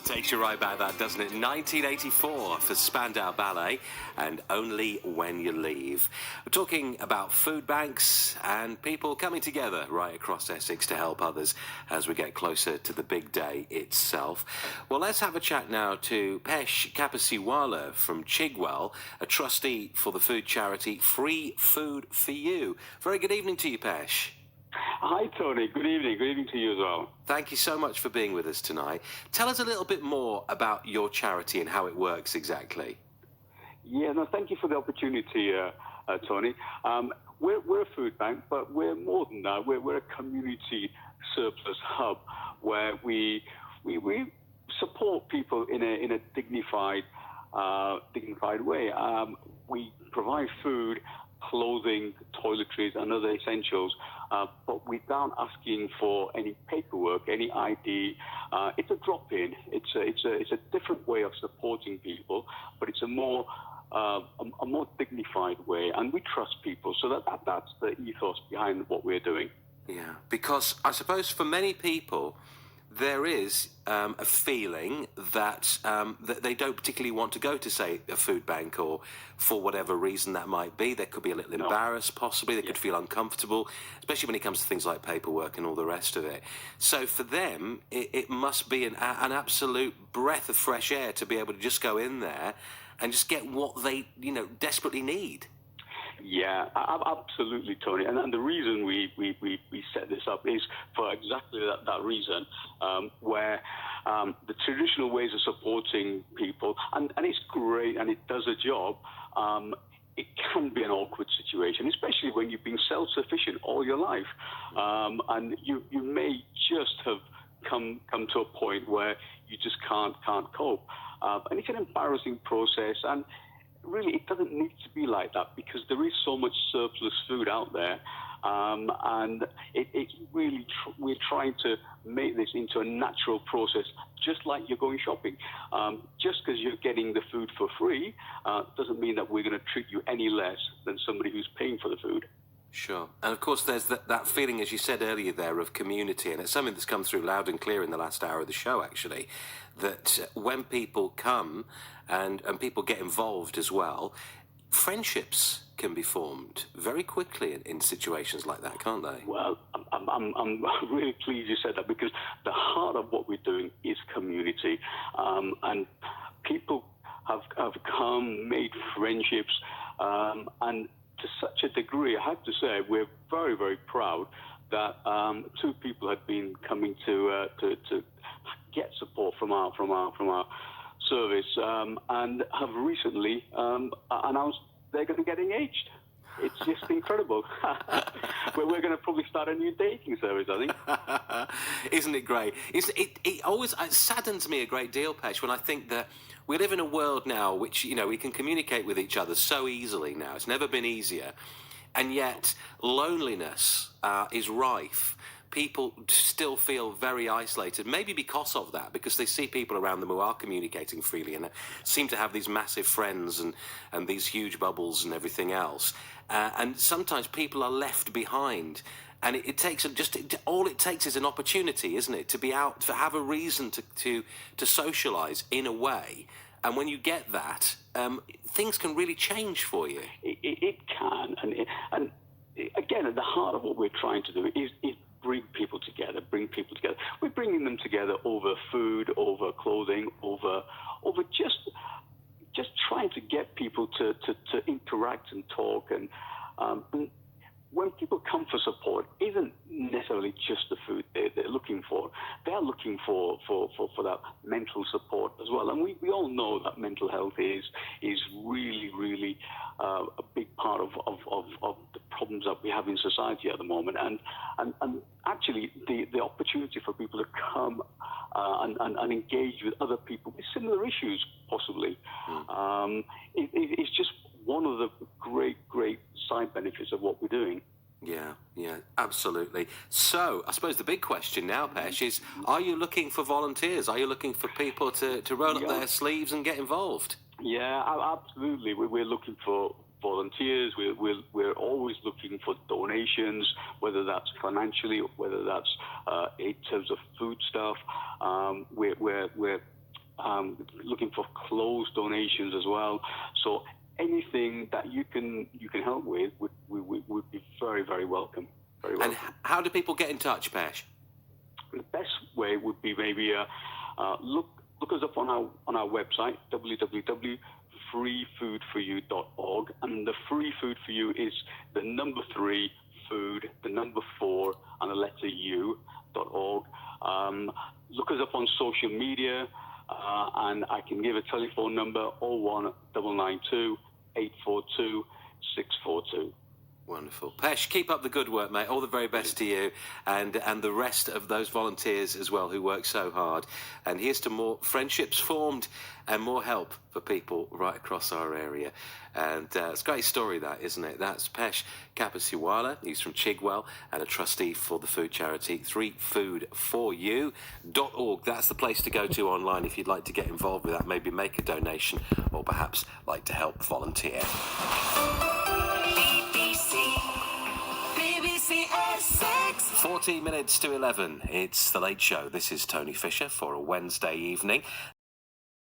Takes you right back, that, doesn't it? 1984 for Spandau Ballet and Only When You Leave. We're talking about food banks and people coming together right across Essex to help others as we get closer to the big day itself. Well, let's have a chat now to Pesh Kapasiwala from Chigwell, a trustee for the food charity Free Food for You. Very good evening to you, Pesh. Hi, Tony. Good evening. Good evening to you as well. Thank you so much for being with us tonight. Tell us a little bit more about your charity and how it works exactly. Yeah, no, thank you for the opportunity, Tony. We're a food bank, but we're more than that. We're a community surplus hub where we support people in a dignified way. We provide food, clothing, toiletries, and other essentials, but without asking for any paperwork, any ID. It's a drop-in. It's a different way of supporting people, but it's a more dignified way, and we trust people. So that's the ethos behind what we're doing. Yeah, because I suppose for many people, there is a feeling that they don't particularly want to go to, say, a food bank, or for whatever reason that might be. They could be a little embarrassed, possibly. They could feel uncomfortable, especially when it comes to things like paperwork and all the rest of it. So for them, it must be an absolute breath of fresh air to be able to just go in there and just get what they, desperately need. Yeah, absolutely, Tony. And the reason we set this up is for exactly that reason, where the traditional ways of supporting people, and it's great and it does a job, it can be an awkward situation, especially when you've been self-sufficient all your life. And you may just have come to a point where you just can't cope. And it's an embarrassing process, and really, it doesn't need to be like that, because there is so much surplus food out there, and it's really we're trying to make this into a natural process, just like you're going shopping. Just because you're getting the food for free doesn't mean that we're going to treat you any less than somebody who's paying for the food. Sure. And of course, there's that feeling, as you said earlier there, of community. And it's something that's come through loud and clear in the last hour of the show, actually, that when people come and people get involved as well, friendships can be formed very quickly in situations like that, can't they? Well, I'm really pleased you said that, because the heart of what we're doing is community. And people have come, made friendships, and to such a degree, I have to say, we're very, very proud that two people had been coming to get support from our service, and have recently announced they're going to get engaged. It's just incredible. We're going to probably start a new dating service, I think. Isn't it great? It always saddens me a great deal, Pesh, when I think that we live in a world now which, we can communicate with each other so easily now. It's never been easier. And yet loneliness is rife. People still feel very isolated, maybe because of that, because they see people around them who are communicating freely and seem to have these massive friends and these huge bubbles and everything else. And sometimes people are left behind. And it takes all it takes is an opportunity, isn't it, to be out, to have a reason to socialise in a way. And when you get that, things can really change for you. It can, and again, at the heart of what we're trying to do is bring people together. We're bringing them together over food, over clothing, over just trying to get people to interact and talk. And when people come for support, isn't necessarily just the food they're looking for. They're looking for that mental support as well. And we all know that mental health is really, really a big part of the problems that we have in society at the moment. And actually, the opportunity for people to come and engage with other people with similar issues, possibly, it's just one of the great side benefits of what we're doing. Yeah, absolutely. So, I suppose the big question now, Pesh, is, are you looking for volunteers? Are you looking for people to roll up their sleeves and get involved? Yeah, absolutely. We're looking for volunteers. We're always looking for donations, whether that's financially, whether that's in terms of food stuff. We're looking for clothes donations as well. So anything that you can help with would be very, very welcome. Very welcome. And how do people get in touch, Pesh? The best way would be maybe look us up on our website, www.freefoodforyou.org, and the free food for you is the number 3 food, the number 4, and the letter U.org. Look us up on social media, and I can give a telephone number 01992 842 642. Wonderful. Pesh, keep up the good work, mate. All the very best to you and the rest of those volunteers as well who work so hard. And here's to more friendships formed and more help for people right across our area. And it's a great story, that, isn't it? That's Pesh Kapasiwala. He's from Chigwell and a trustee for the food charity 3foodforyou.org. That's the place to go to online if you'd like to get involved with that, maybe make a donation or perhaps like to help volunteer. BBC Essex. 14 minutes to 11. It's The Late Show. This is Tony Fisher for a Wednesday evening.